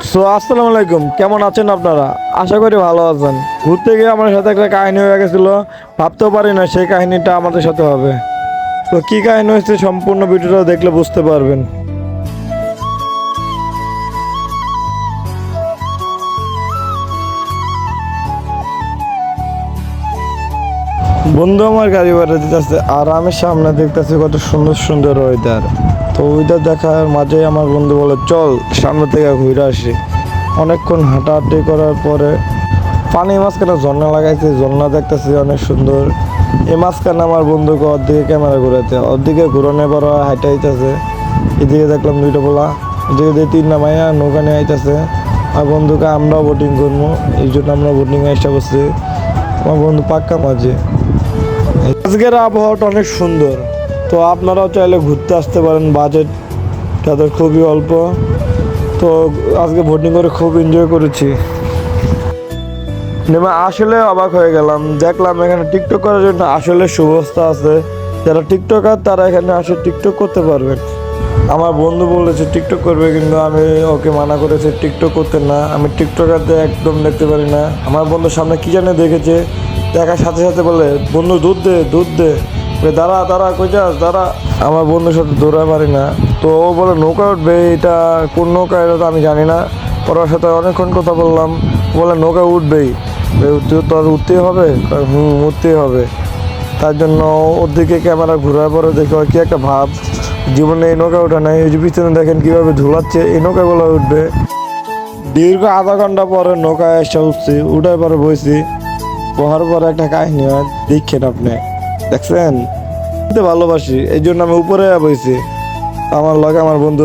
আসসালামু আলাইকুম, কেমন আছেন আপনারা? আশা করি ভালো আছেন। ঘুরতে গিয়ে আমার সাথে একটা কাহিনী হয়ে গেছিল, ভাবতেও পারি না সেই কাহিনীটা আমাদের সাথে হবে। তো কি কাহিনী হয়েছে সম্পূর্ণ ভিডিওটা দেখলে বুঝতে পারবেন। বন্ধু আমার গাড়ি ভাড়া দিতেছে আর আমি সামনে দেখতেছি কত সুন্দর সুন্দর ওয়েদার। তো ওয়েদার দেখার মাঝে আমার বন্ধু বলে চল সামনে থেকে ঘুরে আসি। অনেকক্ষণ হাঁটাহাঁটি করার পরে পানির মাঝখানে ঝর্ণা লাগাইছে, ঝর্ণা দেখতেছি অনেক সুন্দর। এই মাঝখানে আমার বন্ধুকে ওর ক্যামেরা ঘুরাইতে, ওর ঘুরানোর পর হাইটে আইতেছে। এদিকে দেখলাম দুইটা পোলা, এদিকে দিয়ে তিনটা মাইয়া নৌকা নিয়ে আইতেছে। আর বন্ধুকে আমরাও বোটিং করবো, এই জন্য আমরা বোটিং এসে বসছি। আমার বন্ধু পাক্কা মাঝে। আজকের আবহাওয়াটা অনেক সুন্দর, তো আপনারাও চাইলে ঘুরতে আসতে পারেন। বাজেট তাদের খুবই অল্প। তো আজকে বোটিং করে খুব এনজয় করেছি। আসলে অবাক হয়ে গেলাম, দেখলাম এখানে টিকটক করার জন্য আসলে সুব্যবস্থা আছে। যারা টিকটকার তারা এখানে আসে টিকটক করতে পারবেন। আমার বন্ধু বলেছে টিকটক করবে, কিন্তু আমি ওকে মানা করেছি টিকটক করতে না। আমি টিকটকারদের একদম দেখতে পারি না। আমার বন্ধুর সামনে কি জানে দেখেছে, দেখার সাথে সাথে বলে বন্ধু দুধ দে দুধ দে। দাঁড়া দাঁড়া কই যাস দাঁড়া। আমার বন্ধুর সাথে দৌড়াতে পারি না। তো ও বলে নৌকা উঠবে, এটা কোন নৌকা এটা তো আমি জানি না। ওর সাথে অনেকক্ষণ কথা বললাম, বলে নৌকা উঠবেই। তোর উঠতেই হবে, উঠতেই হবে। তার জন্য ওর দিকে ক্যামেরা ঘোরার পরে দেখে কি একটা ভাব, জীবনে এই নৌকা ওঠা নাই। ওই যে পিছনে দেখেন কীভাবে ঝুলাচ্ছে, এই নৌকাগুলো উঠবে। দীর্ঘ আধা ঘন্টা পরে নৌকা এসে উঠছি, উঠার পরে বইছি। বহার পরে একটা কাহিনী হয়, দেখছেন আপনি, দেখছেন? ভালোবাসি এই জন্য আমি উপরে বইছি। আমার লগে আমার বন্ধু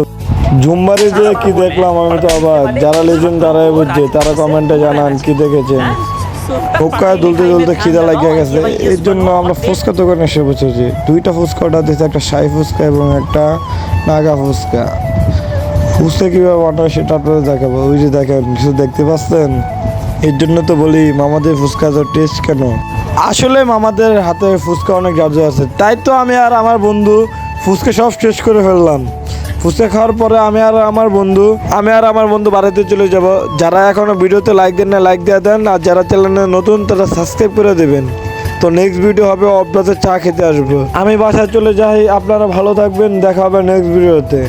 ঝুমবাড়ি যে কি দেখলাম আমি তো আবার, যারা লেজেন্ড তারাই বুঝছে, তারা কমেন্টে জানান কি দেখেছেন। ফুচকায় দুলতে দুলতে খিদা লাগিয়ে গেছে, এর জন্য আমরা ফুচকা দোকানে এসে বসেছি। দুইটা ফুচকা অর্ডার দিয়েছে, একটা শাহি ফুচকা এবং একটা নাগা ফুচকা। ফুচকা কীভাবে বানায় সেটা আপনাদের দেখাবো। ওই যে দেখেন, কিছু দেখতে পাচ্ছেন? এর জন্য তো বলি মামাদের ফুচকা তো টেস্ট কেন। আসলে মামাদের হাতে ফুচকা অনেক জাদু আছে, তাই তো আমি আর আমার বন্ধু ফুচকা সব শেষ করে ফেললাম। ফুচকা খাওয়ার পরে আমি আর আমার বন্ধু বাড়িতে চলে যাব। যারা এখনো ভিডিওতে লাইক দেন না, লাইক দিয়ে দেন। আর যারা চ্যানেলে নতুন তারা সাবস্ক্রাইব করে দেবেন। তো নেক্সট ভিডিও হবে আপনাদের চা খেতে আসবো। আমি বাসায় চলে যাই, আপনারা ভালো থাকবেন, দেখা হবে নেক্সট ভিডিওতে।